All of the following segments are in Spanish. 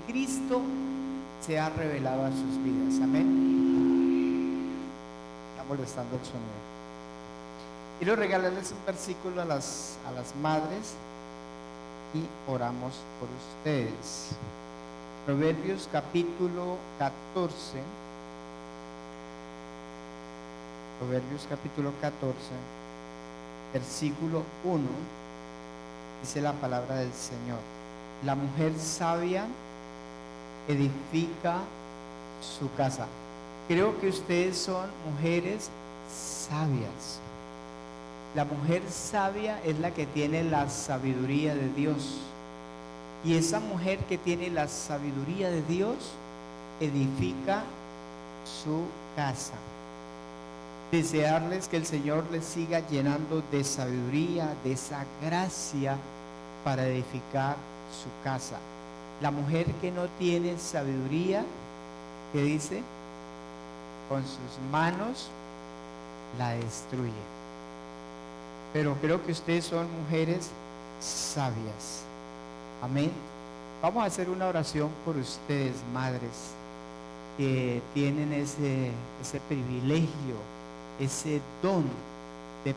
Cristo se ha revelado a sus vidas. Amén. Está molestando el sonido. Quiero regalarles un versículo a las madres y oramos por ustedes. Proverbios capítulo 14. Proverbios capítulo 14, versículo 1. Dice la palabra del Señor: la mujer sabia edifica su casa. Creo que ustedes son mujeres sabias. La mujer sabia es la que tiene la sabiduría de Dios. Y esa mujer que tiene la sabiduría de Dios edifica su casa. Desearles que el Señor les siga llenando de sabiduría, de esa gracia para edificar su casa. La mujer que no tiene sabiduría, ¿qué dice? Con sus manos la destruye. Pero creo que ustedes son mujeres sabias. Amén. Vamos a hacer una oración por ustedes, madres, que tienen ese privilegio, ese don de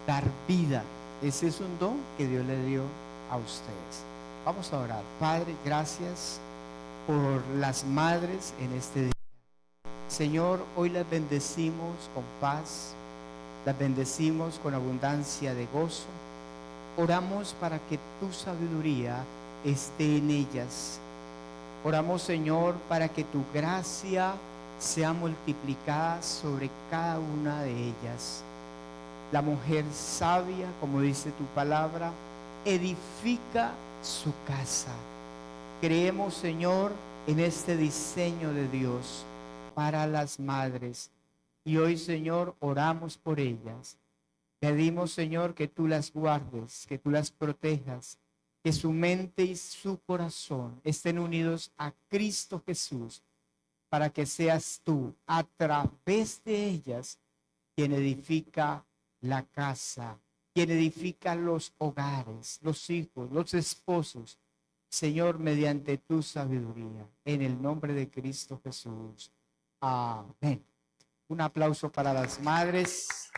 dar vida. Ese es un don que Dios le dio a ustedes. Vamos a orar. Padre, gracias por las madres en este día. Señor, hoy las bendecimos con paz, las bendecimos con abundancia de gozo. Oramos para que tu sabiduría esté en ellas. Oramos, Señor, para que tu gracia sea multiplicada sobre cada una de ellas. La mujer sabia, como dice tu palabra, edifica su casa. Creemos, Señor, en este diseño de Dios para las madres. Y hoy, Señor, oramos por ellas. Pedimos, Señor, que tú las guardes, que tú las protejas, que su mente y su corazón estén unidos a Cristo Jesús, para que seas tú, a través de ellas, quien edifica la casa, quien edifica los hogares, los hijos, los esposos. Señor, mediante tu sabiduría, en el nombre de Cristo Jesús. Amén. Un aplauso para las madres.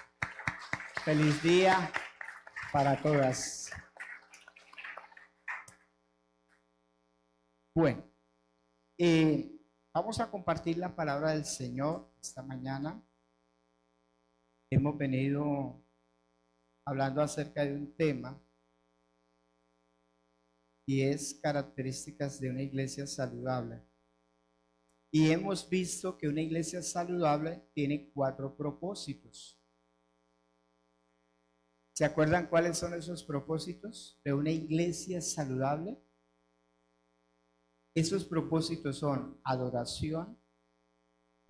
Feliz día para todas. Bueno, vamos a compartir la palabra del Señor esta mañana. Hemos venido hablando acerca de un tema y es características de una iglesia saludable. Y hemos visto que una iglesia saludable tiene 4 propósitos. ¿Se acuerdan cuáles son esos propósitos de una iglesia saludable? Esos propósitos son adoración.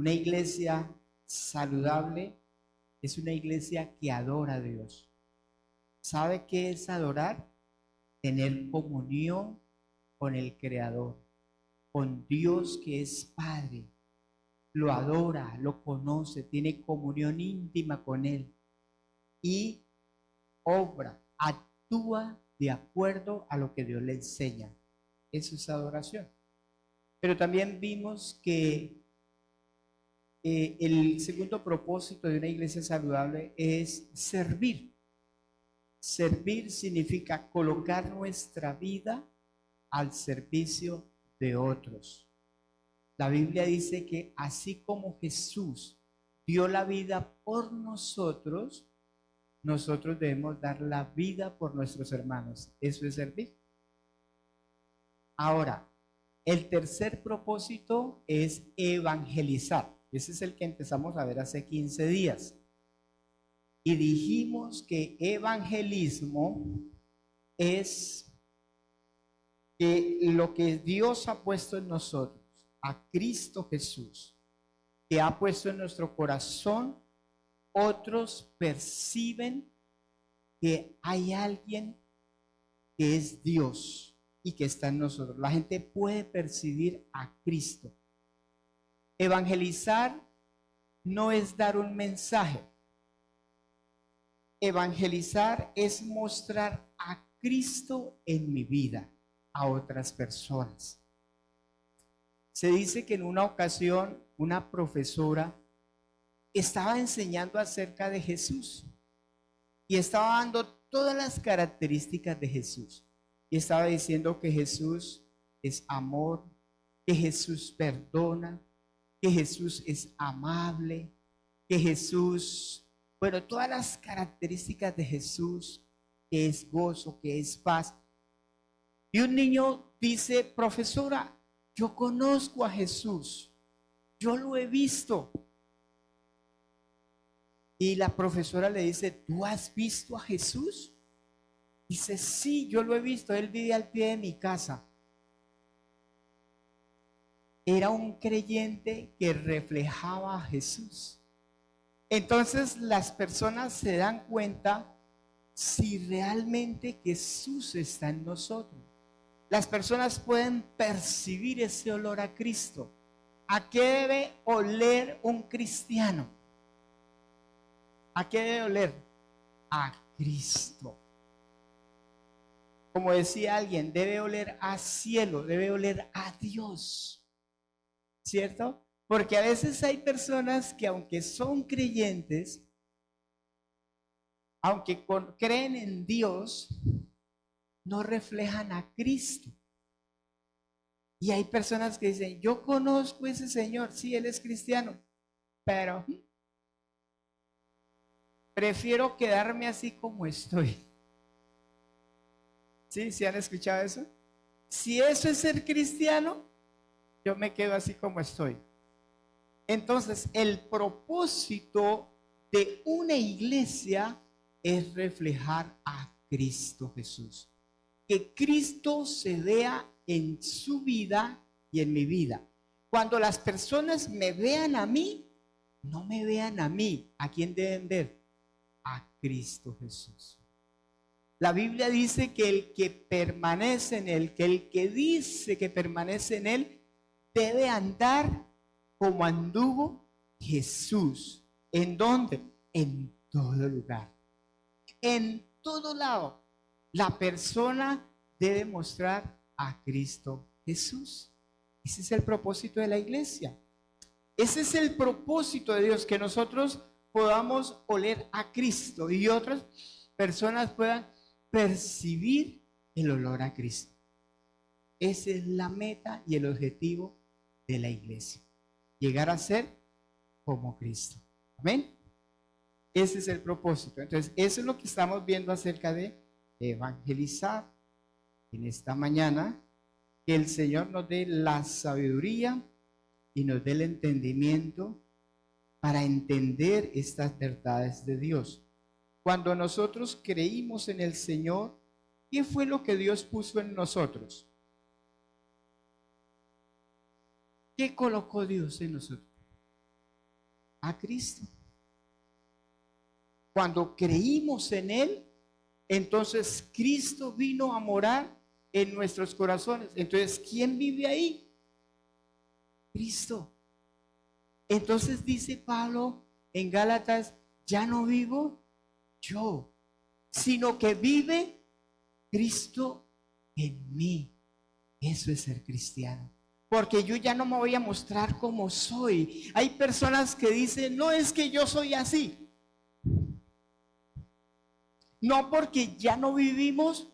Una iglesia saludable es una iglesia que adora a Dios. ¿Sabe qué es adorar? Tener comunión con el Creador, con Dios que es Padre. Lo adora, lo conoce, tiene comunión íntima con Él y obra, actúa de acuerdo a lo que Dios le enseña. Eso es adoración. Pero también vimos que el segundo propósito de una iglesia saludable es servir. Servir significa colocar nuestra vida al servicio de otros. La Biblia dice que así como Jesús dio la vida por nosotros, nosotros debemos dar la vida por nuestros hermanos. Eso es servir. Ahora, el tercer propósito es evangelizar. Ese es el que empezamos a ver hace 15 días. Y dijimos que evangelismo es que lo que Dios ha puesto en nosotros, a Cristo Jesús, que ha puesto en nuestro corazón, otros perciben que hay alguien que es Dios y que está en nosotros. La gente puede percibir a Cristo. Evangelizar no es dar un mensaje. Evangelizar es mostrar a Cristo en mi vida a otras personas. Se dice que en una ocasión una profesora estaba enseñando acerca de Jesús y estaba dando todas las características de Jesús. Y estaba diciendo que Jesús es amor, que Jesús perdona, que Jesús es amable, que Jesús, bueno, todas las características de Jesús, que es gozo, que es paz. Y un niño dice, profesora, yo conozco a Jesús, yo lo he visto. Y la profesora le dice, ¿tú has visto a Jesús? Dice, sí, yo lo he visto, él vive al pie de mi casa. Era un creyente que reflejaba a Jesús. Entonces las personas se dan cuenta si realmente Jesús está en nosotros. Las personas pueden percibir ese olor a Cristo. ¿A qué debe oler un cristiano? ¿A qué debe oler? A Cristo. Como decía alguien, debe oler a cielo, debe oler a Dios. ¿Cierto? Porque a veces hay personas que aunque son creyentes, aunque creen en Dios, no reflejan a Cristo. Y hay personas que dicen, yo conozco a ese señor, sí, él es cristiano, pero prefiero quedarme así como estoy. ¿Sí? ¿Sí han escuchado eso? Si eso es ser cristiano, yo me quedo así como estoy. Entonces, el propósito de una iglesia es reflejar a Cristo Jesús. Que Cristo se vea en su vida y en mi vida. Cuando las personas me vean a mí, no me vean a mí. ¿A quién deben ver? A Cristo Jesús. La Biblia dice que el que permanece en él, que el que dice que permanece en él, debe andar como anduvo Jesús. ¿En dónde? En todo lugar. En todo lado. La persona debe mostrar a Cristo Jesús. Ese es el propósito de la iglesia. Ese es el propósito de Dios, que nosotros podamos oler a Cristo y otras personas puedan percibir el olor a Cristo. Esa es la meta y el objetivo de la iglesia. Llegar a ser como Cristo. Amén. Ese es el propósito. Entonces, eso es lo que estamos viendo acerca de evangelizar en esta mañana. Que el Señor nos dé la sabiduría y nos dé el entendimiento para entender estas verdades de Dios. Cuando nosotros creímos en el Señor, ¿qué fue lo que Dios puso en nosotros? ¿Qué colocó Dios en nosotros? A Cristo. Cuando creímos en Él, entonces Cristo vino a morar en nuestros corazones. Entonces, ¿quién vive ahí? Cristo. Entonces dice Pablo en Gálatas, ya no vivo yo, sino que vive Cristo en mí. Eso es ser cristiano. Porque yo ya no me voy a mostrar como soy. Hay personas que dicen, no es que yo soy así. No, porque ya no vivimos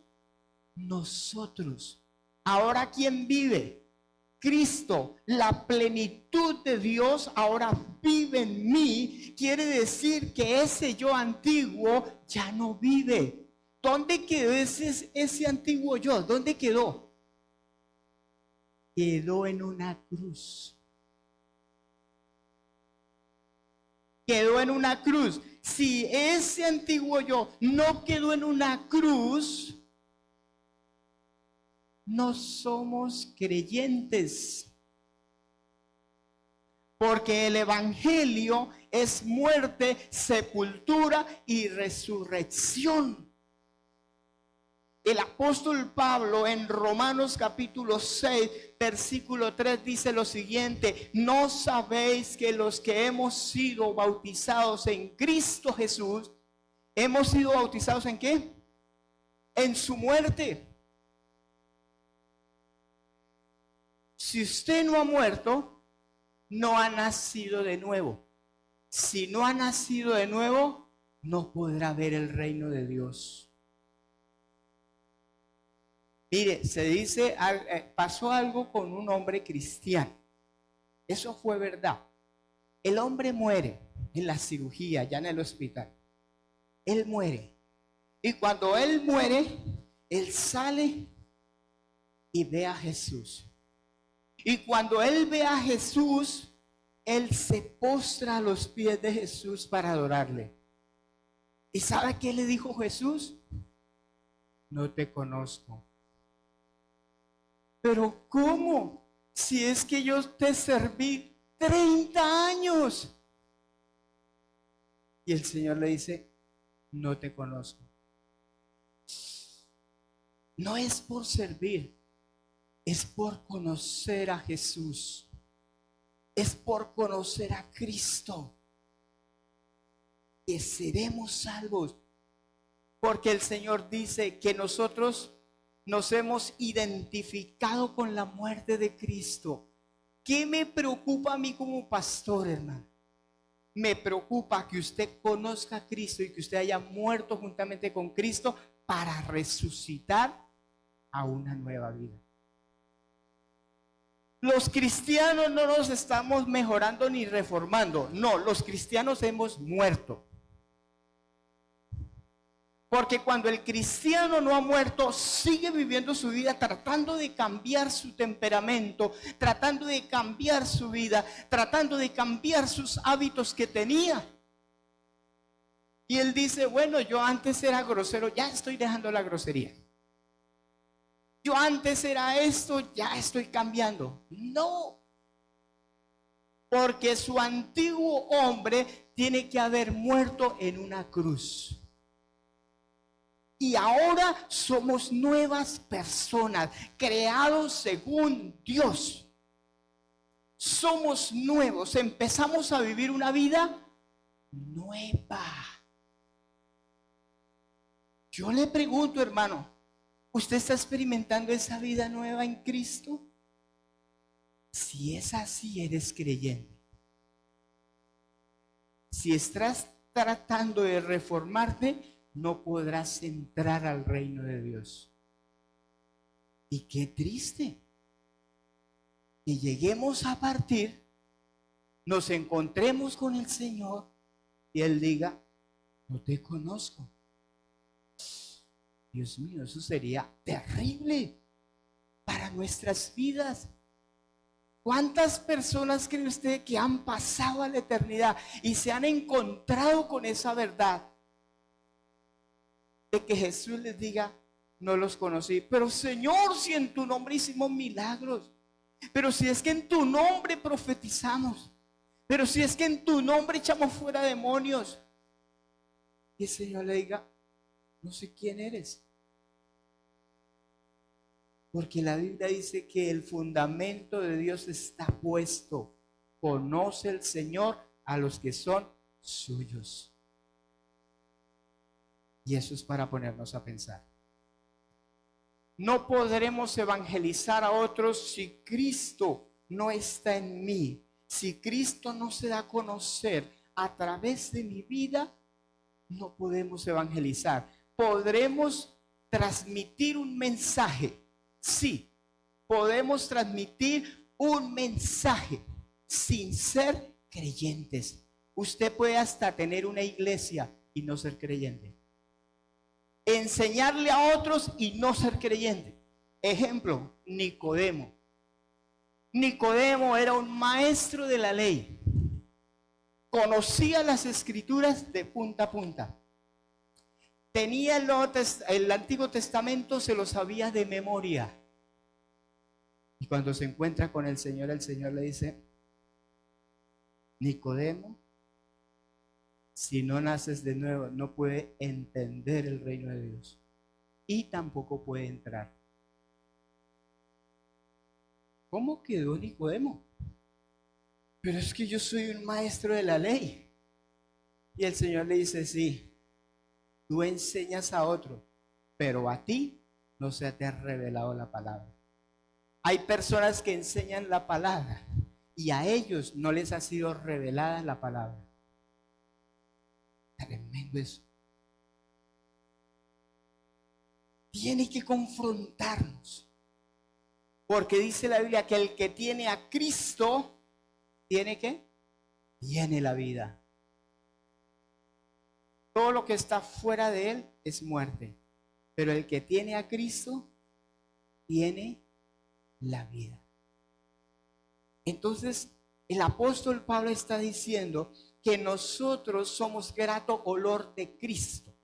nosotros. Ahora, ¿quién vive? Cristo, la plenitud de Dios ahora vive en mí, quiere decir que ese yo antiguo ya no vive. ¿Dónde quedó ese antiguo yo? ¿Dónde quedó? Quedó en una cruz. Quedó en una cruz. Si ese antiguo yo no quedó en una cruz, no somos creyentes. Porque el evangelio es muerte, sepultura y resurrección. El apóstol Pablo en Romanos capítulo 6, versículo 3 dice lo siguiente: ¿no sabéis que los que hemos sido bautizados en Cristo Jesús, hemos sido bautizados en qué? En su muerte. Si usted no ha muerto, no ha nacido de nuevo. Si no ha nacido de nuevo, no podrá ver el reino de Dios. Mire, se dice, pasó algo con un hombre cristiano. Eso fue verdad. El hombre muere en la cirugía, ya en el hospital. Él muere. Y cuando él muere, él sale y ve a Jesús. Y cuando él ve a Jesús, él se postra a los pies de Jesús para adorarle. ¿Y sabe qué le dijo Jesús? No te conozco. Pero ¿cómo? Si es que yo te serví 30 años. Y el Señor le dice, no te conozco. No es por servir, es por conocer a Jesús. Es por conocer a Cristo que seremos salvos. Porque el Señor dice que nosotros nos hemos identificado con la muerte de Cristo. ¿Qué me preocupa a mí como pastor, hermano? Me preocupa que usted conozca a Cristo y que usted haya muerto juntamente con Cristo para resucitar a una nueva vida. Los cristianos no nos estamos mejorando ni reformando. No, los cristianos hemos muerto. Porque cuando el cristiano no ha muerto, sigue viviendo su vida tratando de cambiar su temperamento, tratando de cambiar su vida, tratando de cambiar sus hábitos que tenía. Y él dice, bueno, yo antes era grosero, ya estoy dejando la grosería. Yo antes era esto, ya estoy cambiando. No, porque su antiguo hombre tiene que haber muerto en una cruz. Y ahora somos nuevas personas, creados según Dios. Somos nuevos, empezamos a vivir una vida nueva. Yo le pregunto, hermano, ¿usted está experimentando esa vida nueva en Cristo? Si es así, eres creyente. Si estás tratando de reformarte, no podrás entrar al reino de Dios. Y qué triste que lleguemos a partir, nos encontremos con el Señor y Él diga, no te conozco. Dios mío, eso sería terrible para nuestras vidas. ¿Cuántas personas cree usted que han pasado a la eternidad y se han encontrado con esa verdad? De que Jesús les diga, no los conocí. Pero Señor, si en tu nombre hicimos milagros. Pero si es que en tu nombre profetizamos. Pero si es que en tu nombre echamos fuera demonios. Y el Señor le diga, no sé quién eres. Porque la Biblia dice que el fundamento de Dios está puesto. Conoce el Señor a los que son suyos. Y eso es para ponernos a pensar. No podremos evangelizar a otros si Cristo no está en mí. Si Cristo no se da a conocer a través de mi vida, no podemos evangelizar. Podremos transmitir un mensaje. Sí, podemos transmitir un mensaje sin ser creyentes. Usted puede hasta tener una iglesia y no ser creyente. Enseñarle a otros y no ser creyente. Ejemplo, Nicodemo. Nicodemo era un maestro de la ley. Conocía las escrituras de punta a punta. Tenía el Antiguo Testamento, se lo sabía de memoria. Y cuando se encuentra con el Señor le dice: Nicodemo, si no naces de nuevo, no puede entender el reino de Dios. Y tampoco puede entrar. ¿Cómo quedó Nicodemo? Pero es que yo soy un maestro de la ley. Y el Señor le dice: sí, tú enseñas a otro, pero a ti no se te ha revelado la palabra. Hay personas que enseñan la palabra y a ellos no les ha sido revelada la palabra. Tremendo eso. Tiene que confrontarnos. Porque dice la Biblia que el que tiene a Cristo, ¿tiene qué? Tiene la vida. Todo lo que está fuera de él es muerte. Pero el que tiene a Cristo, tiene la vida. Entonces, el apóstol Pablo está diciendo que nosotros somos grato olor de Cristo.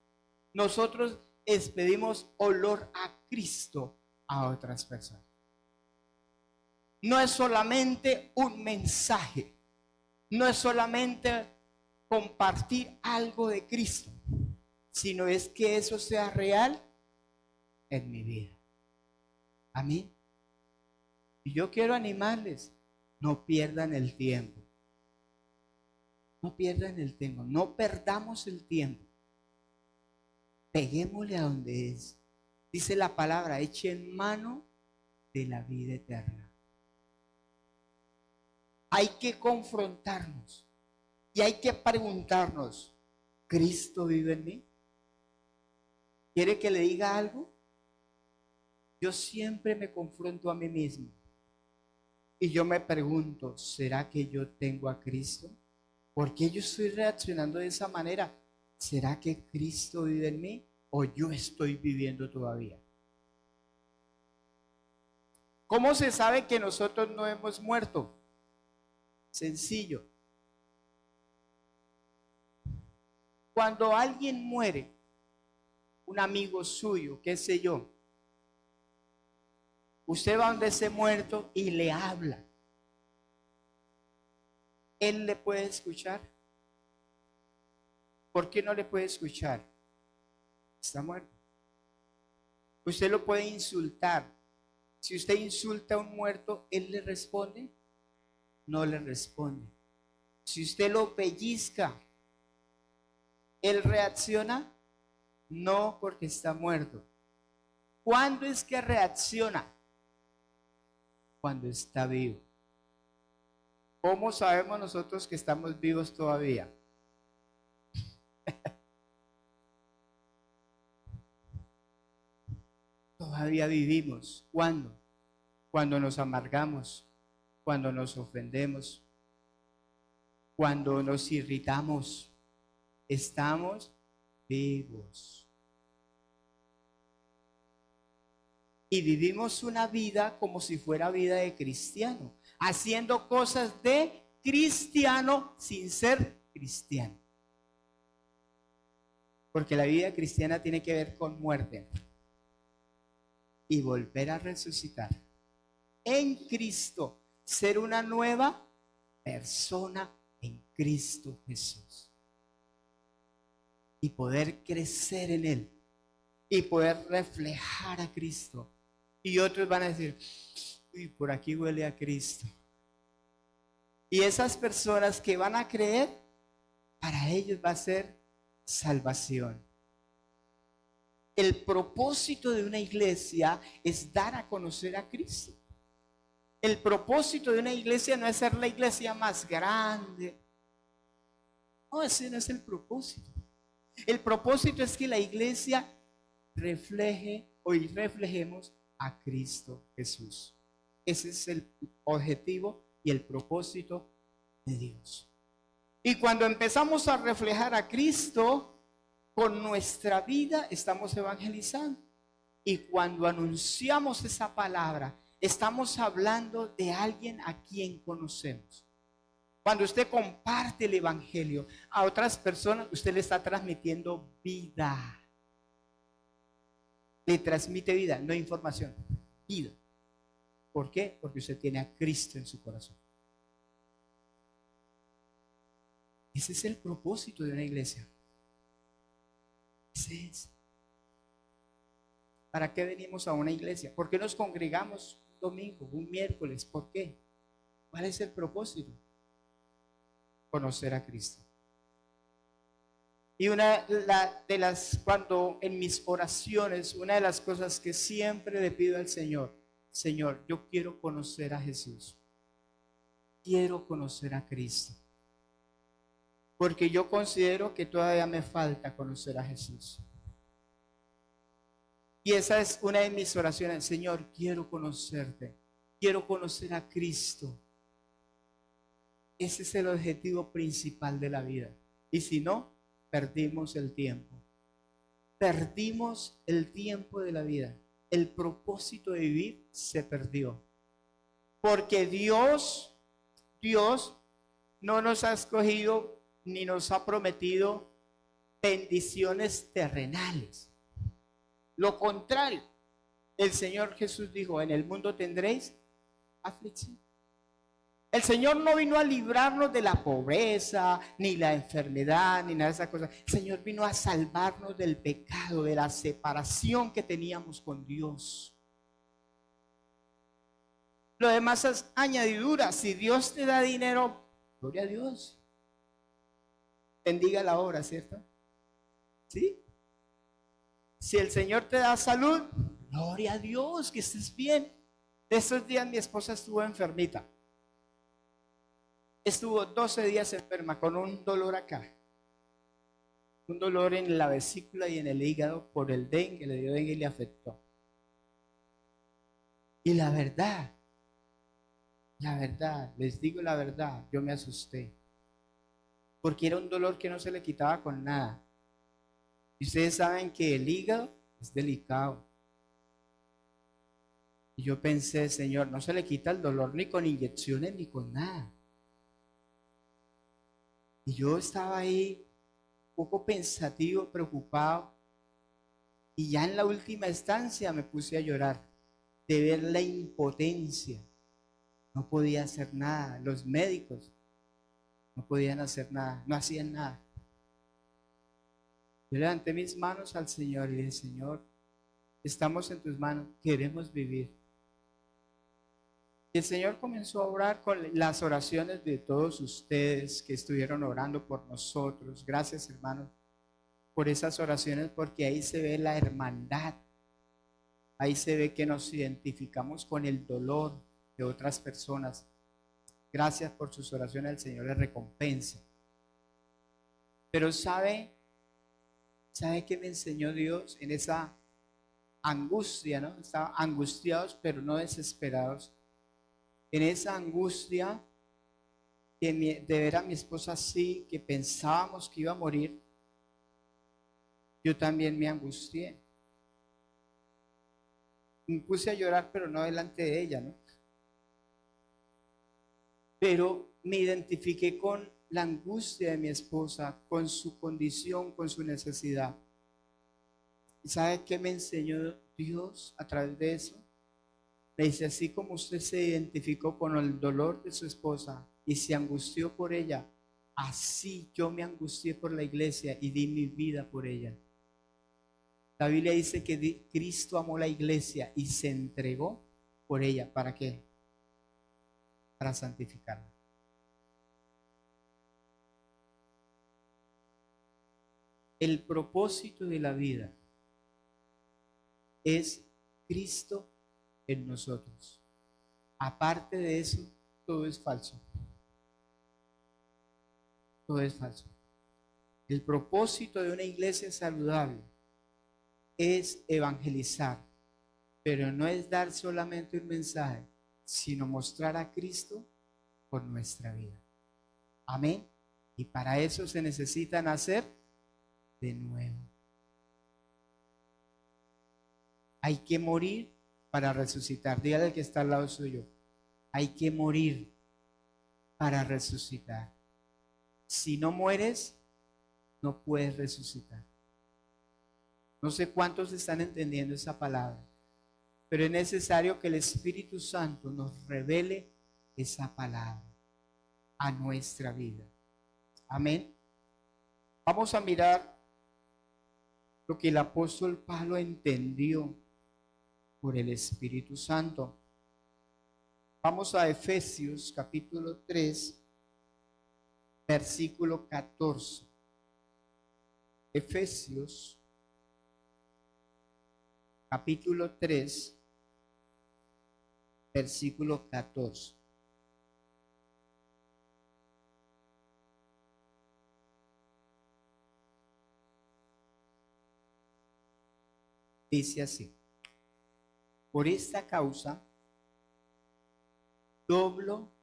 Nosotros expedimos olor a Cristo a otras personas. No es solamente un mensaje, no es solamente compartir algo de Cristo, sino es que eso sea real en mi vida. Amén. Y yo quiero animarles, no pierdan el tiempo. No pierdan el tiempo, no perdamos el tiempo. Peguémosle a donde es. Dice la palabra: echen mano de la vida eterna. Hay que confrontarnos y hay que preguntarnos: ¿Cristo vive en mí? ¿Quiere que le diga algo? Yo siempre me confronto a mí mismo y yo me pregunto: ¿será que yo tengo a Cristo? ¿Por qué yo estoy reaccionando de esa manera? ¿Será que Cristo vive en mí o yo estoy viviendo todavía? ¿Cómo se sabe que nosotros no hemos muerto? Sencillo. Cuando alguien muere, un amigo suyo, qué sé yo, usted va donde ese muerto y le habla. ¿Él le puede escuchar? ¿Por qué no le puede escuchar? Está muerto. Usted lo puede insultar. Si usted insulta a un muerto, ¿él le responde? No le responde. Si usted lo pellizca, ¿él reacciona? No, porque está muerto. ¿Cuándo es que reacciona? Cuando está vivo. ¿Cómo sabemos nosotros que estamos vivos todavía? Todavía vivimos. ¿Cuándo? Cuando nos amargamos, cuando nos ofendemos, cuando nos irritamos. Estamos vivos. Y vivimos una vida como si fuera vida de cristiano, haciendo cosas de cristiano sin ser cristiano. Porque la vida cristiana tiene que ver con muerte y volver a resucitar en Cristo, ser una nueva persona en Cristo Jesús y poder crecer en Él y poder reflejar a Cristo. Y otros van a decir: uy, por aquí huele a Cristo. Y esas personas que van a creer, para ellos va a ser salvación. El propósito de una iglesia es dar a conocer a Cristo. El propósito de una iglesia no es ser la iglesia más grande. No, ese no es el propósito. El propósito es que la iglesia refleje o reflejemos a Cristo Jesús. Ese es el objetivo y el propósito de Dios. Y cuando empezamos a reflejar a Cristo con nuestra vida, estamos evangelizando. Y cuando anunciamos esa palabra, estamos hablando de alguien a quien conocemos. Cuando usted comparte el evangelio a otras personas, usted le está transmitiendo vida. Le transmite vida, no información, vida. ¿Por qué? Porque usted tiene a Cristo en su corazón. Ese es el propósito de una iglesia. Ese es. ¿Para qué venimos a una iglesia? ¿Por qué nos congregamos un domingo, un miércoles? ¿Por qué? ¿Cuál es el propósito? Conocer a Cristo. Y cuando en mis oraciones, una de las cosas que siempre le pido al Señor, Señor, yo quiero conocer a Jesús. Quiero conocer a Cristo. Porque yo considero que todavía me falta conocer a Jesús. Y esa es una de mis oraciones. Señor, quiero conocerte. Quiero conocer a Cristo. Ese es el objetivo principal de la vida. Y si no, perdimos el tiempo. Perdimos el tiempo de la vida. El propósito de vivir se perdió. Porque Dios no nos ha escogido ni nos ha prometido bendiciones terrenales. Lo contrario, el Señor Jesús dijo, en el mundo tendréis aflicción. El Señor no vino a librarnos de la pobreza, ni la enfermedad, ni nada de esas cosas. El Señor vino a salvarnos del pecado, de la separación que teníamos con Dios. Lo demás es añadidura. Si Dios te da dinero, gloria a Dios. Bendiga la obra, ¿cierto? ¿Sí? Si el Señor te da salud, gloria a Dios, que estés bien. De estos días mi esposa estuvo enfermita. Estuvo 12 días enferma con un dolor acá. Un dolor en la vesícula y en el hígado por el dengue. Le dio dengue y le afectó. Y la verdad, les digo la verdad, yo me asusté. Porque era un dolor que no se le quitaba con nada. Y ustedes saben que el hígado es delicado. Y yo pensé, Señor, no se le quita el dolor ni con inyecciones ni con nada. Y yo estaba ahí un poco pensativo, preocupado. Y ya en la última instancia me puse a llorar de ver la impotencia. No podía hacer nada. Los médicos no podían hacer nada, no hacían nada. Yo levanté mis manos al Señor y dije, Señor, estamos en tus manos, queremos vivir. Y el Señor comenzó a orar con las oraciones de todos ustedes que estuvieron orando por nosotros. Gracias, hermanos, por esas oraciones, porque ahí se ve la hermandad. Ahí se ve que nos identificamos con el dolor de otras personas. Gracias por sus oraciones, el Señor les recompensa. Pero ¿sabe qué me enseñó Dios en esa angustia, ¿no? Estaban angustiados, pero no desesperados. En esa angustia de ver a mi esposa así, que pensábamos que iba a morir, yo también me angustié. Me puse a llorar, pero no delante de ella, ¿no? Pero me identifiqué con la angustia de mi esposa, con su condición, con su necesidad. ¿Y sabe qué me enseñó Dios a través de eso? Me dice, así como usted se identificó con el dolor de su esposa y se angustió por ella, así yo me angustié por la iglesia y di mi vida por ella. La Biblia dice que Cristo amó la iglesia y se entregó por ella. ¿Para qué? Para santificarla. El propósito de la vida es Cristo en nosotros. Aparte de eso, todo es falso. Todo es falso. El propósito de una iglesia saludable es evangelizar, pero no es dar solamente un mensaje, sino mostrar a Cristo con nuestra vida. Amén. Y para eso se necesita nacer de nuevo. Hay que morir para resucitar. Dígale al que está al lado suyo. Hay que morir para resucitar. Si no mueres, no puedes resucitar. No sé cuántos están entendiendo esa palabra, pero es necesario que el Espíritu Santo nos revele esa palabra a nuestra vida. Amén. Vamos a mirar lo que el apóstol Pablo entendió por el Espíritu Santo. Vamos a Efesios capítulo 3, versículo 14. Efesios capítulo 3, versículo 14. Dice así: por esta causa doblo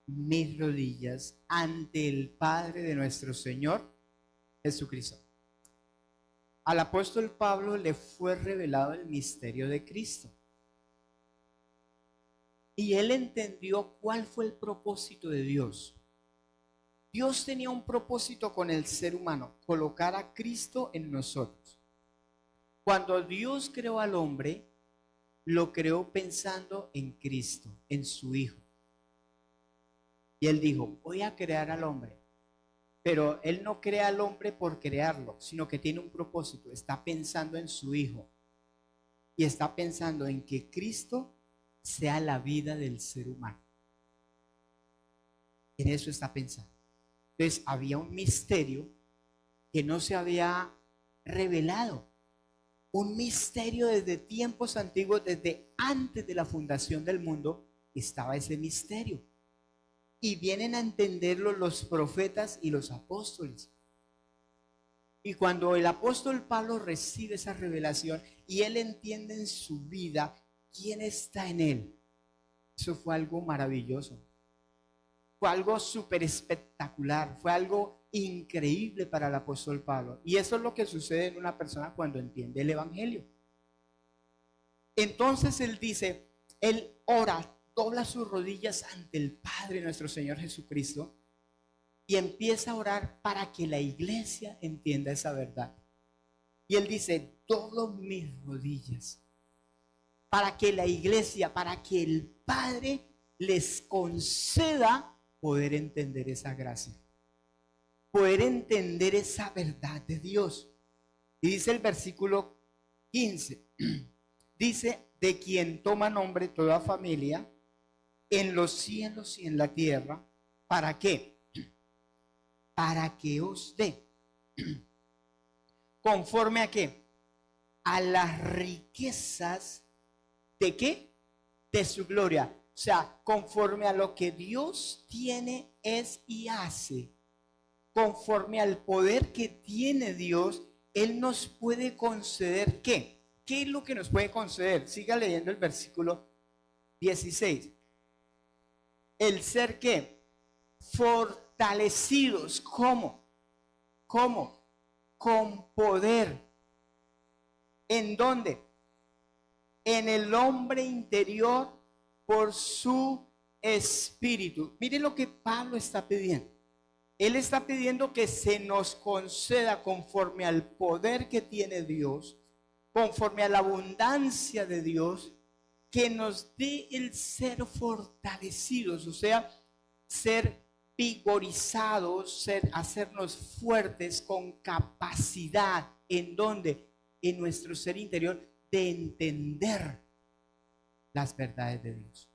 mis rodillas ante el Padre de nuestro Señor Jesucristo. Al apóstol Pablo le fue revelado el misterio de Cristo. Y él entendió cuál fue el propósito de Dios. Dios tenía un propósito con el ser humano: colocar a Cristo en nosotros. Cuando Dios creó al hombre, lo creó pensando en Cristo, en su Hijo. Y él dijo: voy a crear al hombre. Pero él no crea al hombre por crearlo, sino que tiene un propósito. Está pensando en su Hijo. Y está pensando en que Cristo sea la vida del ser humano. En eso está pensando. Entonces había un misterio que no se había revelado. Un misterio desde tiempos antiguos, desde antes de la fundación del mundo, estaba ese misterio. Y vienen a entenderlo los profetas y los apóstoles. Y cuando el apóstol Pablo recibe esa revelación y él entiende en su vida quién está en él, eso fue algo maravilloso. Fue algo súper espectacular, fue algo increíble para el apóstol Pablo. Y eso es lo que sucede en una persona cuando entiende el evangelio. Entonces él dice, él ora, dobla sus rodillas ante el Padre nuestro Señor Jesucristo y empieza a orar para que la iglesia entienda esa verdad. Y él dice, doblo mis rodillas para que la iglesia, para que el Padre les conceda poder entender esa gracia, poder entender esa verdad de Dios. Y dice el versículo 15, dice, de quien toma nombre toda familia en los cielos y en la tierra. ¿Para qué? Para que os dé. ¿Conforme a qué? A las riquezas de qué? De su gloria. O sea, conforme a lo que Dios tiene, es y hace. Conforme al poder que tiene Dios, Él nos puede conceder ¿qué? ¿Qué es lo que nos puede conceder? Siga leyendo el versículo 16. El ser ¿qué? Fortalecidos. ¿Cómo? ¿Cómo? Con poder. ¿En dónde? En el hombre interior por su espíritu. Miren lo que Pablo está pidiendo. Él está pidiendo que se nos conceda conforme al poder que tiene Dios, conforme a la abundancia de Dios, que nos dé el ser fortalecidos, o sea, ser vigorizados, hacernos fuertes con capacidad. ¿En dónde? En nuestro ser interior, de entender las verdades de Dios.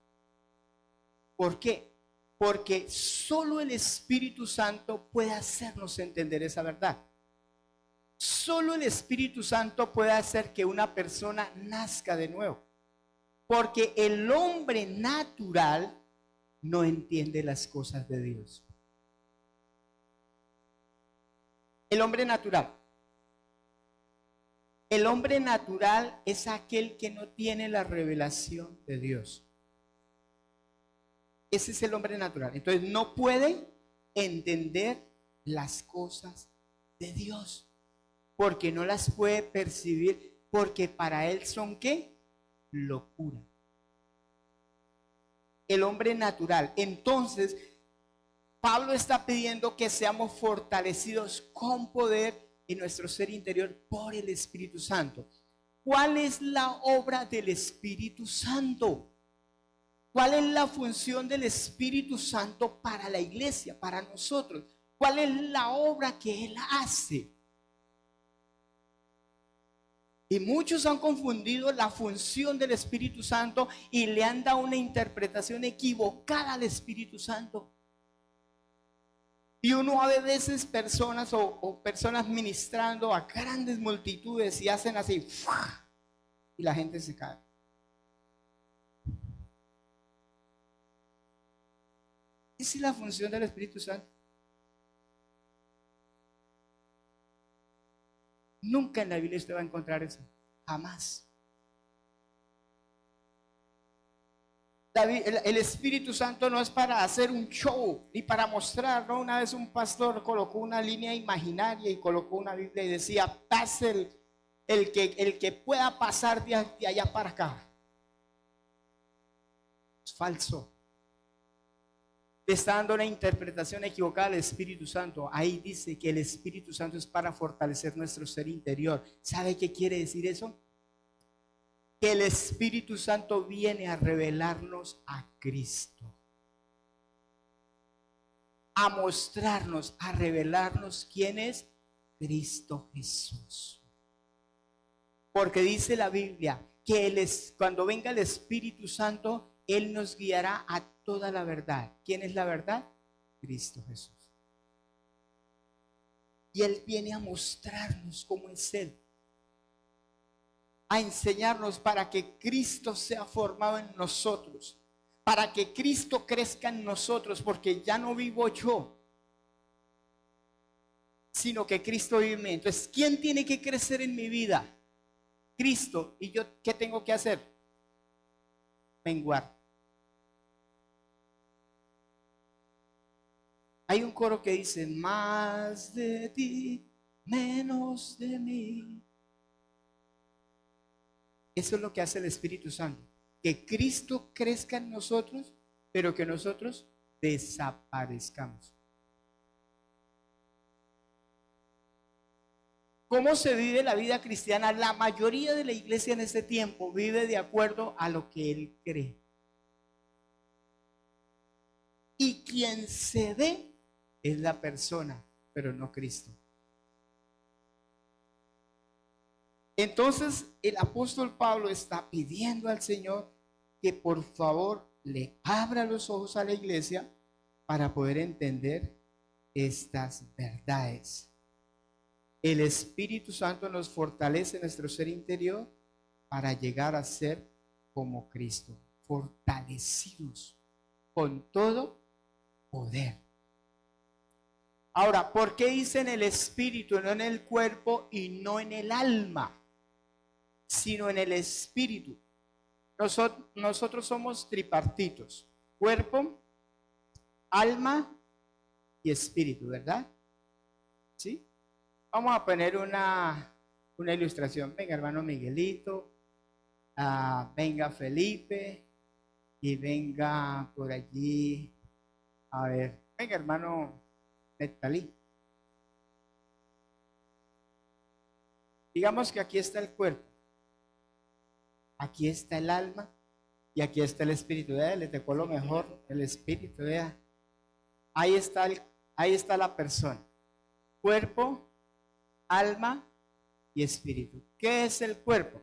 ¿Por qué? Porque solo el Espíritu Santo puede hacernos entender esa verdad. Solo el Espíritu Santo puede hacer que una persona nazca de nuevo. Porque el hombre natural no entiende las cosas de Dios. El hombre natural. El hombre natural es aquel que no tiene la revelación de Dios. Ese es el hombre natural. Entonces no puede entender las cosas de Dios, porque no las puede percibir, porque para él son ¿qué? Locura. El hombre natural. Entonces, Pablo está pidiendo que seamos fortalecidos con poder en nuestro ser interior por el Espíritu Santo. ¿Cuál es la obra del Espíritu Santo? ¿Cuál es la función del Espíritu Santo para la iglesia, para nosotros? ¿Cuál es la obra que Él hace? Y muchos han confundido la función del Espíritu Santo y le han dado una interpretación equivocada al Espíritu Santo. Y uno a veces personas o personas ministrando a grandes multitudes y hacen así, ¡fua! Y la gente se cae. Esa es la función del Espíritu Santo. Nunca en la Biblia usted va a encontrar eso. Jamás. El Espíritu Santo no es para hacer un show ni para mostrar, ¿no? Una vez un pastor colocó una línea imaginaria y colocó una Biblia y decía, pase el que pueda pasar de allá para acá. Es falso. Le está dando una interpretación equivocada al Espíritu Santo. Ahí dice que el Espíritu Santo es para fortalecer nuestro ser interior. ¿Sabe qué quiere decir eso? Que el Espíritu Santo viene a revelarnos a Cristo, a mostrarnos, a revelarnos quién es Cristo Jesús. Porque dice la Biblia que cuando venga el Espíritu Santo, Él nos guiará a toda la verdad. ¿Quién es la verdad? Cristo Jesús. Y Él viene a mostrarnos cómo es Él, a enseñarnos para que Cristo sea formado en nosotros, para que Cristo crezca en nosotros, porque ya no vivo yo, sino que Cristo vive en mí. Entonces, ¿quién tiene que crecer en mi vida? Cristo. ¿Y yo qué tengo que hacer? Menguar. Hay un coro que dice, más de ti, menos de mí. Eso es lo que hace el Espíritu Santo. Que Cristo crezca en nosotros, pero que nosotros desaparezcamos. ¿Cómo se vive la vida cristiana? La mayoría de la iglesia en este tiempo vive de acuerdo a lo que él cree. Y quien se ve es la persona, pero no Cristo. Entonces el apóstol Pablo está pidiendo al Señor que por favor le abra los ojos a la iglesia para poder entender estas verdades. El Espíritu Santo nos fortalece en nuestro ser interior para llegar a ser como Cristo, fortalecidos con todo poder. Ahora, ¿por qué dice en el Espíritu, no en el cuerpo y no en el alma, sino en el Espíritu? Nosotros somos tripartitos: cuerpo, alma y espíritu, ¿verdad? ¿Sí? Vamos a poner una ilustración. Venga, hermano Miguelito, venga Felipe, y venga por allí, a ver, venga, hermano Netalí. Digamos que aquí está el cuerpo, aquí está el alma y aquí está el espíritu. Le tocó lo mejor, el espíritu. Ahí está la persona: cuerpo, alma y espíritu. ¿Qué es el cuerpo?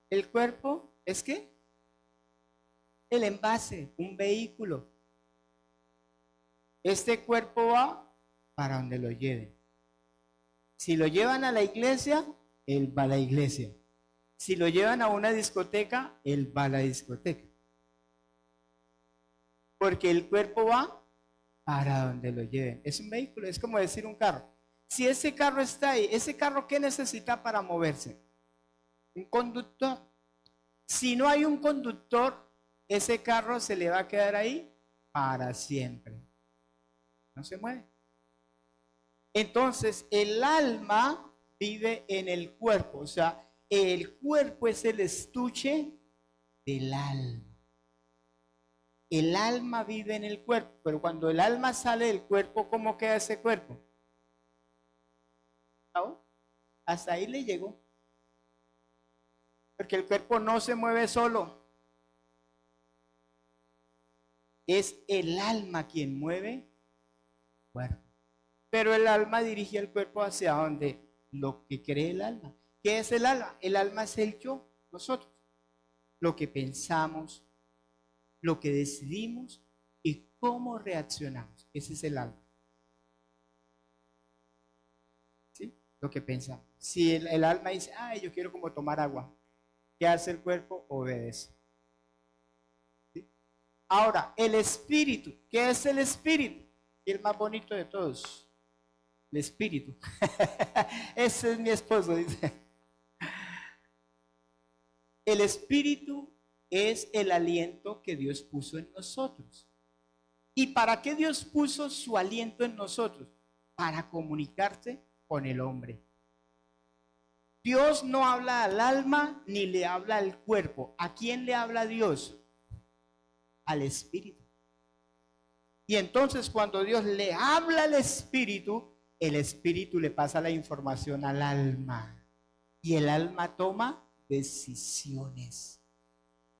El cuerpo es ¿qué? El envase, un vehículo. Este cuerpo va para donde lo lleven. Si lo llevan a la iglesia, él va a la iglesia. Si lo llevan a una discoteca, él va a la discoteca. Porque el cuerpo va para donde lo lleven. Es un vehículo, es como decir un carro. Si ese carro está ahí, ¿ese carro qué necesita para moverse? Un conductor. Si no hay un conductor, ese carro se le va a quedar ahí para siempre. No se mueve. Entonces, el alma vive en el cuerpo. O sea, el cuerpo es el estuche del alma. El alma vive en el cuerpo, pero cuando el alma sale del cuerpo, ¿cómo queda ese cuerpo? ¿No? Hasta ahí le llegó. Porque el cuerpo no se mueve solo. Es el alma quien mueve el cuerpo. Pero el alma dirige el cuerpo hacia donde lo que cree el alma. ¿Qué es el alma? El alma es el yo, nosotros. Lo que pensamos, lo que decidimos y cómo reaccionamos. Ese es el alma. ¿Sí? Lo que pensamos. Si el alma dice, ay, yo quiero como tomar agua, ¿qué hace el cuerpo? Obedece. ¿Sí? Ahora, el espíritu. ¿Qué es el espíritu? Y el más bonito de todos. El espíritu. Ese es mi esposo, dice. El espíritu es el aliento que Dios puso en nosotros. ¿Y para qué Dios puso su aliento en nosotros? Para comunicarse con el hombre. Dios no habla al alma ni le habla al cuerpo. ¿A quién le habla Dios? Al espíritu. Y entonces cuando Dios le habla al espíritu, el espíritu le pasa la información al alma. Y el alma toma decisiones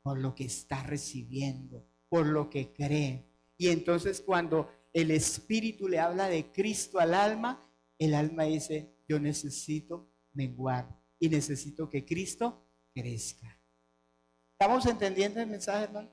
por lo que está recibiendo, por lo que cree. Y entonces cuando el espíritu le habla de Cristo al alma, el alma dice, yo necesito menguar y necesito que Cristo crezca. ¿Estamos entendiendo el mensaje, hermano?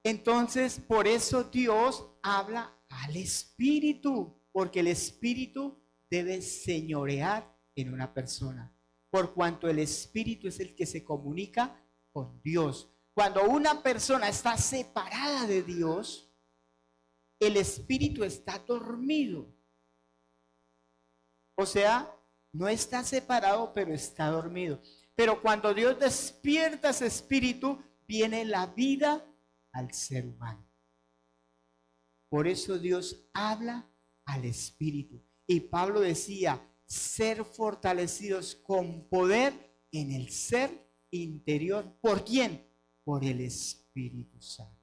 Entonces, por eso Dios habla al espíritu, porque el espíritu debe señorear en una persona, por cuanto el espíritu es el que se comunica con Dios. Cuando una persona está separada de Dios, el espíritu está dormido. O sea, no está separado, pero está dormido. Pero cuando Dios despierta ese espíritu, viene la vida al ser humano. Por eso Dios habla al espíritu. Y Pablo decía, ser fortalecidos con poder en el ser interior. ¿Por quién? Por el Espíritu Santo.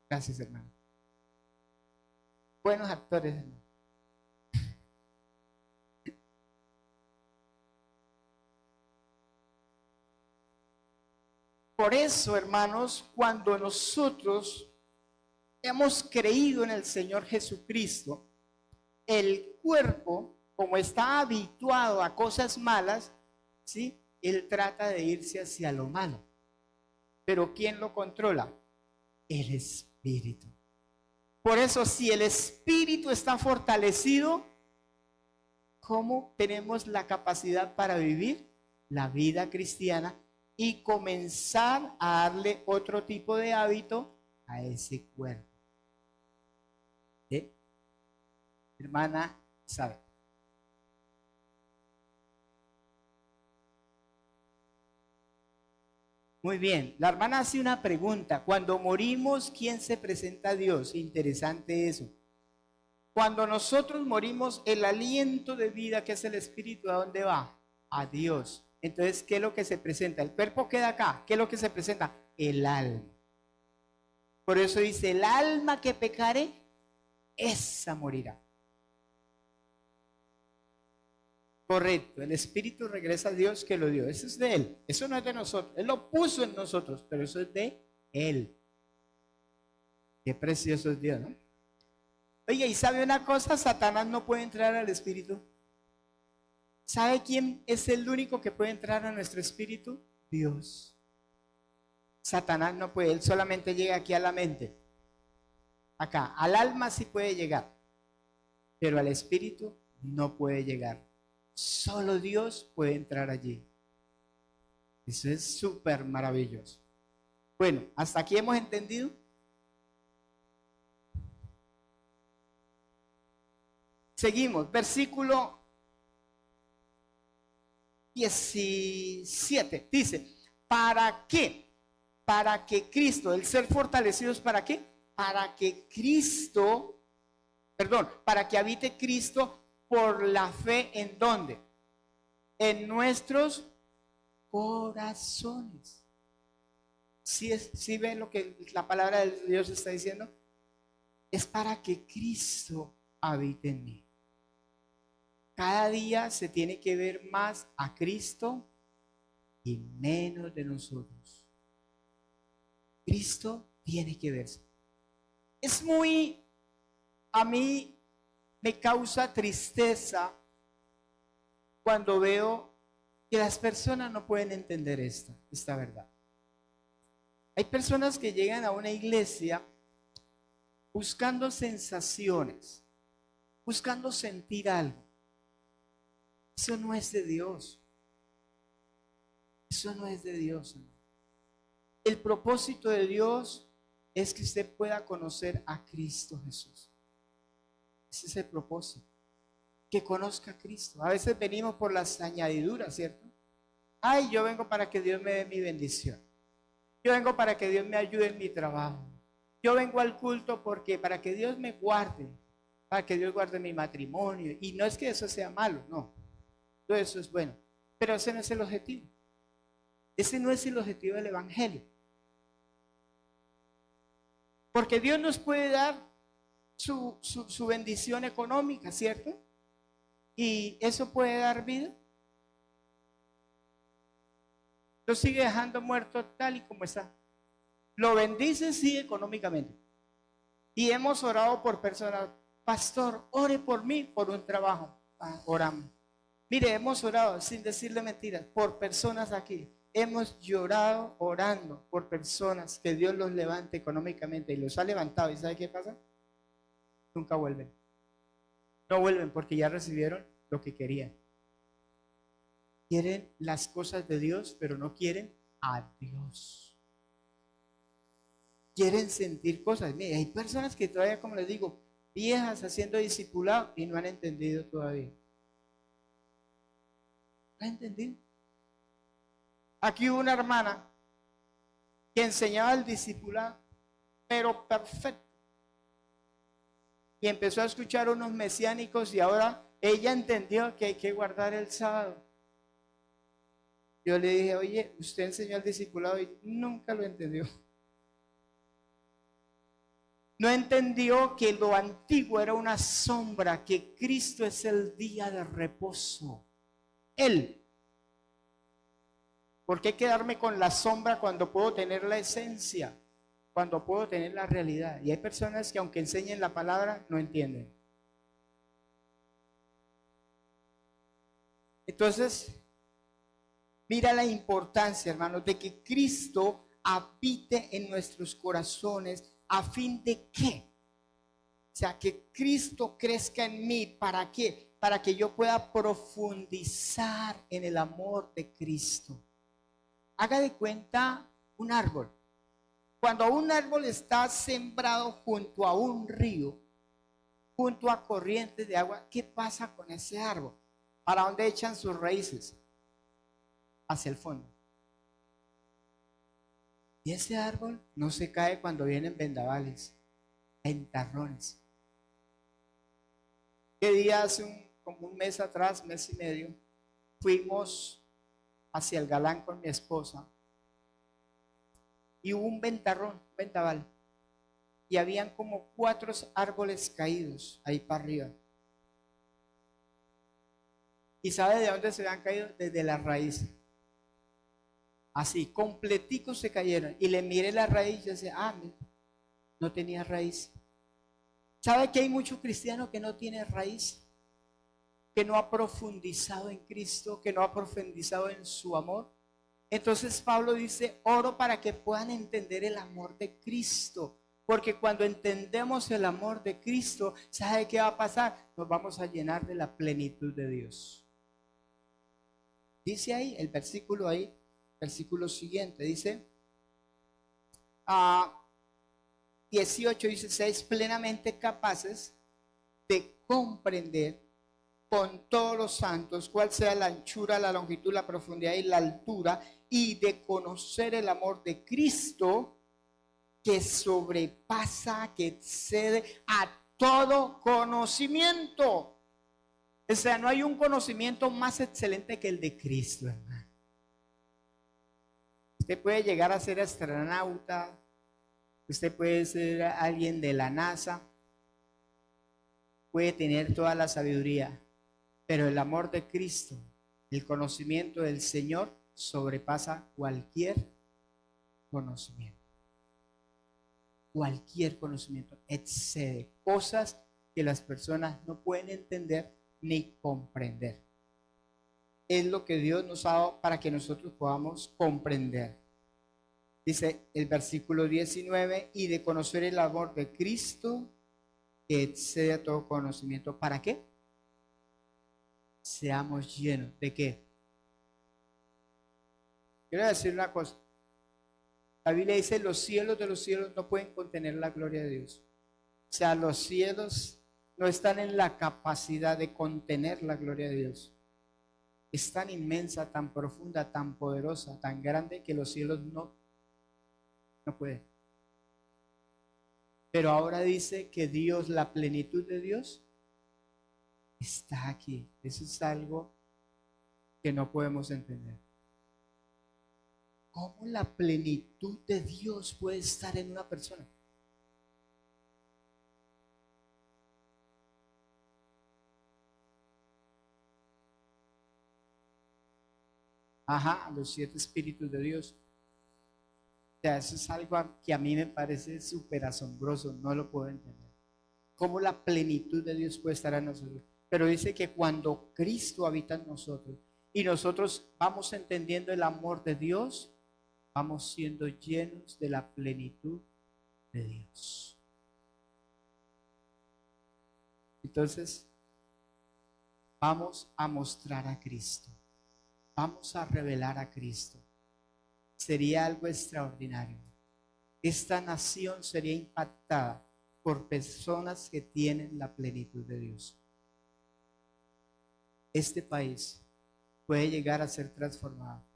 Gracias, hermano. Buenos actores, hermano. Por eso, hermanos, cuando nosotros hemos creído en el Señor Jesucristo, el cuerpo, como está habituado a cosas malas, ¿sí? Él trata de irse hacia lo malo. Pero ¿quién lo controla? El espíritu. Por eso, si el espíritu está fortalecido, ¿cómo tenemos la capacidad para vivir la vida cristiana y comenzar a darle otro tipo de hábito a ese cuerpo? ¿Sí? Hermana, ¿sabe? Muy bien, la hermana hace una pregunta. Cuando morimos, ¿quién se presenta a Dios? Interesante eso. Cuando nosotros morimos, el aliento de vida, que es el espíritu, ¿a dónde va? A Dios. Entonces, ¿qué es lo que se presenta? El cuerpo queda acá. ¿Qué es lo que se presenta? El alma. Por eso dice, el alma que pecare, esa morirá. Correcto, el espíritu regresa a Dios que lo dio. Eso es de Él, eso no es de nosotros. Él lo puso en nosotros, pero eso es de Él. Qué precioso es Dios, ¿no? Oye, ¿y sabe una cosa? Satanás no puede entrar al espíritu. ¿Sabe quién es el único que puede entrar a nuestro espíritu? Dios. Satanás no puede, él solamente llega aquí a la mente. Acá, al alma sí puede llegar, pero al espíritu no puede llegar. Solo Dios puede entrar allí. Eso es súper maravilloso. Bueno, ¿hasta aquí hemos entendido? Seguimos, versículo 17. Dice, ¿para qué? para que Cristo, el ser fortalecidos, ¿para qué? Para que Cristo, perdón, para que habite Cristo por la fe, ¿en dónde? En nuestros corazones. ¿Sí ven lo que la palabra de Dios está diciendo? Es para que Cristo habite en mí. Cada día se tiene que ver más a Cristo y menos de nosotros. Cristo tiene que verse. Es muy, a mí me causa tristeza cuando veo que las personas no pueden entender esta verdad. Hay personas que llegan a una iglesia buscando sensaciones, buscando sentir algo. Eso no es de Dios. Eso no es de Dios. El propósito de Dios es que usted pueda conocer a Cristo Jesús. Ese es el propósito. Que conozca a Cristo. A veces venimos por las añadiduras, ¿cierto? Ay, yo vengo para que Dios me dé mi bendición. Yo vengo para que Dios me ayude en mi trabajo. Yo vengo al culto porque para que Dios me guarde, para que Dios guarde mi matrimonio. Y no es que eso sea malo, no. Todo eso es bueno. Pero ese no es el objetivo. Ese no es el objetivo del Evangelio. Porque Dios nos puede dar su bendición económica, ¿cierto? Y eso puede dar vida. Lo sigue dejando muerto tal y como está. Lo bendice, sí, económicamente. Y hemos orado por personas. Pastor, ore por mí, por un trabajo. Oramos. Mire, hemos orado, sin decirle mentiras, por personas aquí. Hemos llorado orando por personas que Dios los levante económicamente y los ha levantado. ¿Y sabe qué pasa? Nunca vuelven. No vuelven porque ya recibieron lo que querían. Quieren las cosas de Dios, pero no quieren a Dios. Quieren sentir cosas. Mira, hay personas que todavía, como les digo, viejas haciendo discipulado y no han entendido todavía. ¿No han entendido? Aquí hubo una hermana que enseñaba el discipulado, pero perfecto. Y empezó a escuchar unos mesiánicos y ahora ella entendió que hay que guardar el sábado. Yo le dije, oye, usted enseñó el discipulado y nunca lo entendió. No entendió que lo antiguo era una sombra, que Cristo es el día de reposo. Él. ¿Por qué quedarme con la sombra cuando puedo tener la esencia? Cuando puedo tener la realidad. Y hay personas que aunque enseñen la palabra, no entienden. Entonces, mira la importancia, hermanos, de que Cristo habite en nuestros corazones. ¿A fin de qué? O sea, que Cristo crezca en mí. ¿Para qué? Para que yo pueda profundizar en el amor de Cristo. Haga de cuenta un árbol. Cuando un árbol está sembrado junto a un río, junto a corrientes de agua, ¿qué pasa con ese árbol? ¿Para dónde echan sus raíces? Hacia el fondo. Y ese árbol no se cae cuando vienen vendavales, ventarrones. ¿Qué día hace como un mes atrás, mes y medio, fuimos hacia el Galán con mi esposa y hubo un ventarrón, un vendaval, y habían como 4 árboles caídos ahí para arriba. ¿Y sabe de dónde se habían caído? Desde la raíz. Así, completicos se cayeron. Y le miré la raíz y decía, no tenía raíz. ¿Sabe que hay muchos cristianos que no tienen raíz? Que no ha profundizado en Cristo, que no ha profundizado en su amor. Entonces Pablo dice, oro para que puedan entender el amor de Cristo. Porque cuando entendemos el amor de Cristo, ¿sabe qué va a pasar? Nos vamos a llenar de la plenitud de Dios. Dice ahí, el versículo ahí, versículo siguiente, dice, 18 dice, seáis plenamente capaces de comprender con todos los santos, cuál sea la anchura, la longitud, la profundidad y la altura, y de conocer el amor de Cristo que sobrepasa, que excede a todo conocimiento. O sea, no hay un conocimiento más excelente que el de Cristo, hermano. Usted puede llegar a ser astronauta, usted puede ser alguien de la NASA, puede tener toda la sabiduría, pero el amor de Cristo, el conocimiento del Señor sobrepasa cualquier conocimiento. Cualquier conocimiento excede cosas que las personas no pueden entender ni comprender. Es lo que Dios nos ha dado para que nosotros podamos comprender. Dice el versículo 19, y de conocer el amor de Cristo que excede a todo conocimiento. ¿Para qué? Seamos llenos. ¿De qué? Quiero decir una cosa. La Biblia dice, los cielos de los cielos no pueden contener la gloria de Dios. O sea, los cielos no están en la capacidad de contener la gloria de Dios. Es tan inmensa, tan profunda, tan poderosa, tan grande que los cielos no pueden. Pero ahora dice que Dios, la plenitud de Dios, está aquí. Eso es algo que no podemos entender. ¿Cómo la plenitud de Dios puede estar en una persona? Ajá, los 7 espíritus de Dios. O sea, eso es algo que a mí me parece súper asombroso, no lo puedo entender. ¿Cómo la plenitud de Dios puede estar en nosotros? Pero dice que cuando Cristo habita en nosotros y nosotros vamos entendiendo el amor de Dios, vamos siendo llenos de la plenitud de Dios. Entonces, vamos a mostrar a Cristo. Vamos a revelar a Cristo. Sería algo extraordinario. Esta nación sería impactada por personas que tienen la plenitud de Dios. Este país puede llegar a ser transformado.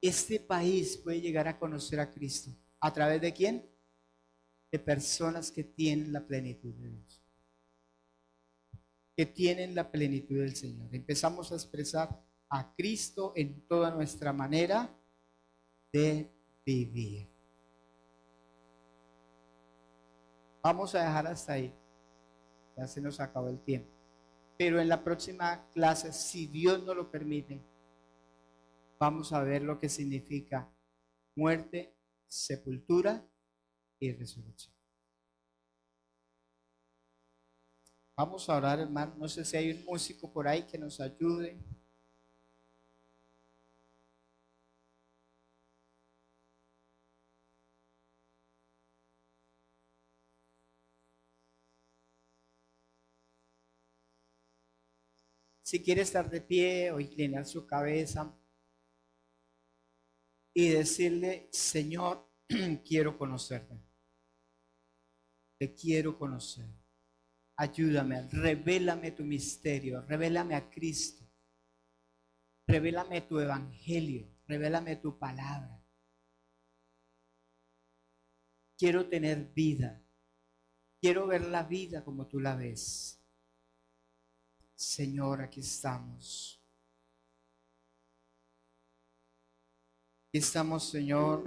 Este país puede llegar a conocer a Cristo. ¿A través de quién? De personas que tienen la plenitud de Dios. Que tienen la plenitud del Señor. Empezamos a expresar a Cristo en toda nuestra manera de vivir. Vamos a dejar hasta ahí. Ya se nos acabó el tiempo. Pero en la próxima clase, si Dios nos lo permite, vamos a ver lo que significa muerte, sepultura y resurrección. Vamos a orar, hermano. No sé si hay un músico por ahí que nos ayude. Si quiere estar de pie o inclinar su cabeza y decirle, Señor, quiero conocerte. Te quiero conocer. Ayúdame, revélame tu misterio, revélame a Cristo. Revélame tu evangelio, revélame tu palabra. Quiero tener vida. Quiero ver la vida como tú la ves. Señor, aquí estamos. Aquí estamos, Señor.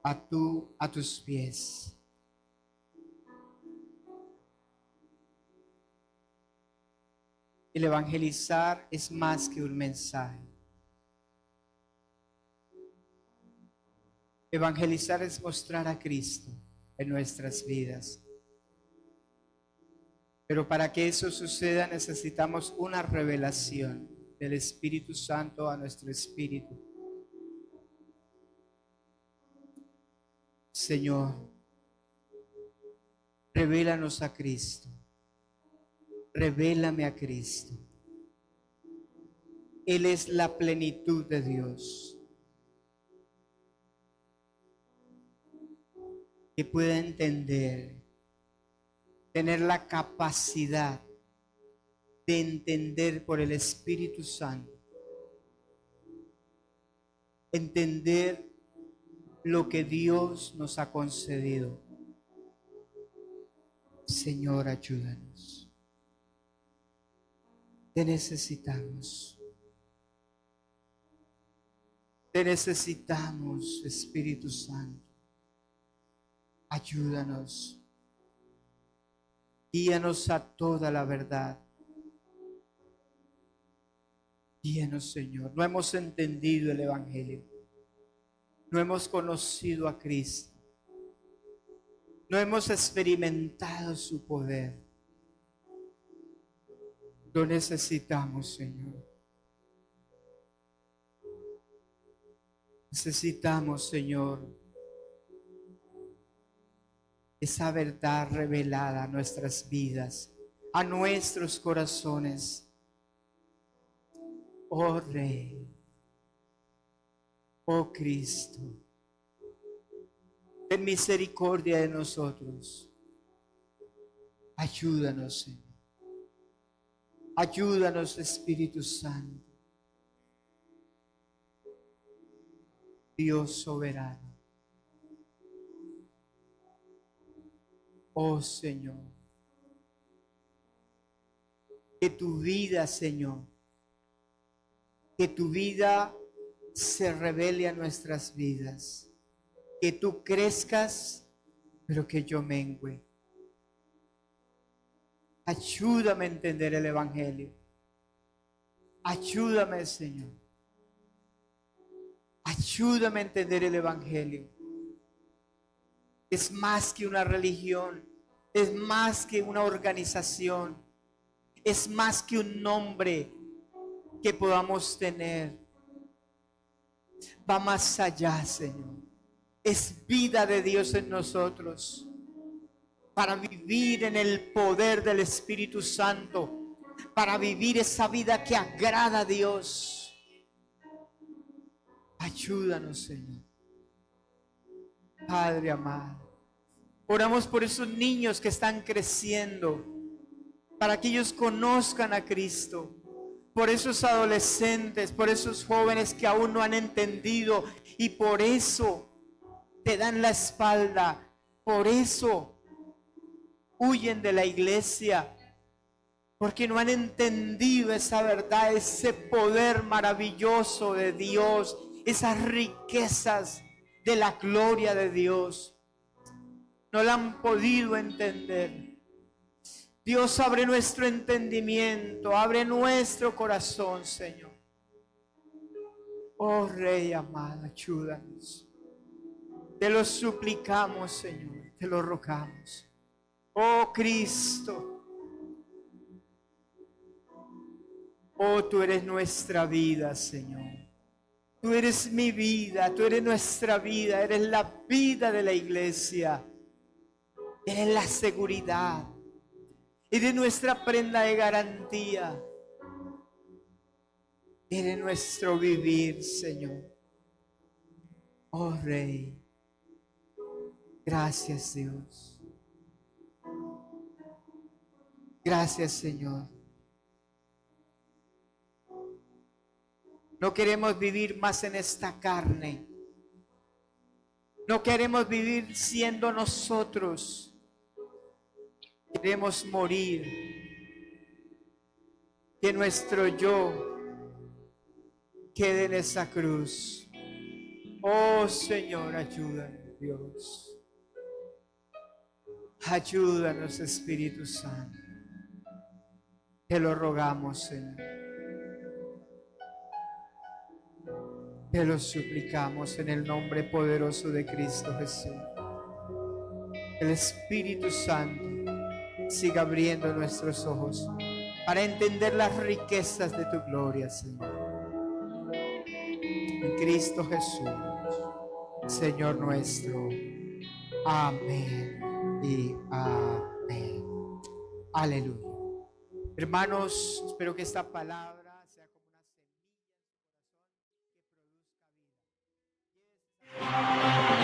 A tus pies. El evangelizar es más que un mensaje. Evangelizar es mostrar a Cristo en nuestras vidas. Pero para que eso suceda necesitamos una revelación del Espíritu Santo a nuestro espíritu. Señor, revélanos a Cristo. Revélame a Cristo. Él es la plenitud de Dios. que pueda entender, tener la capacidad de entender por el Espíritu Santo, entender lo que Dios nos ha concedido. Señor, ayúdanos. Te necesitamos. Te necesitamos, Espíritu Santo. Ayúdanos. Guíanos a toda la verdad. Guíanos, Señor. No hemos entendido el Evangelio. No hemos conocido a Cristo. No hemos experimentado su poder. Lo necesitamos, Señor. Necesitamos, Señor, esa verdad revelada a nuestras vidas, a nuestros corazones. Oh Rey, oh Cristo, ten misericordia de nosotros. Ayúdanos, Señor. Ayúdanos, Espíritu Santo. Dios soberano. Oh Señor, que tu vida, Señor, que tu vida se revele a nuestras vidas, que tú crezcas, pero que yo mengüe. Ayúdame a entender el Evangelio. Ayúdame, Señor. Ayúdame a entender el Evangelio. Es más que una religión, es más que una organización, es más que un nombre que podamos tener. Va más allá, Señor. Es vida de Dios en nosotros para vivir en el poder del Espíritu Santo, para vivir esa vida que agrada a Dios. Ayúdanos, Señor. Padre amado, oramos por esos niños que están creciendo, para que ellos conozcan a Cristo, por esos adolescentes, por esos jóvenes que aún no han entendido y por eso te dan la espalda, por eso huyen de la iglesia, porque no han entendido esa verdad, ese poder maravilloso de Dios, esas riquezas de la gloria de Dios. No la han podido entender. Dios, abre nuestro entendimiento, abre nuestro corazón, Señor. Oh Rey amado, ayúdanos. Te lo suplicamos, Señor, te lo rogamos. Oh Cristo, oh, tú eres nuestra vida, Señor. Tú eres mi vida, tú eres nuestra vida, eres la vida de la iglesia. Eres la seguridad, eres nuestra prenda de garantía. Eres nuestro vivir, Señor. Oh Rey, gracias, Dios. Gracias, Señor. No queremos vivir más en esta carne. No queremos vivir siendo nosotros. Queremos morir. Que nuestro yo quede en esa cruz. Oh Señor, ayúdanos, Dios. Ayúdanos, Espíritu Santo. Te lo rogamos, Señor. Te lo suplicamos en el nombre poderoso de Cristo Jesús. El Espíritu Santo siga abriendo nuestros ojos para entender las riquezas de tu gloria, Señor. En Cristo Jesús, Señor nuestro. Amén y amén. Aleluya. Hermanos, espero que esta palabra sea como una semilla en su corazón que produzca vida.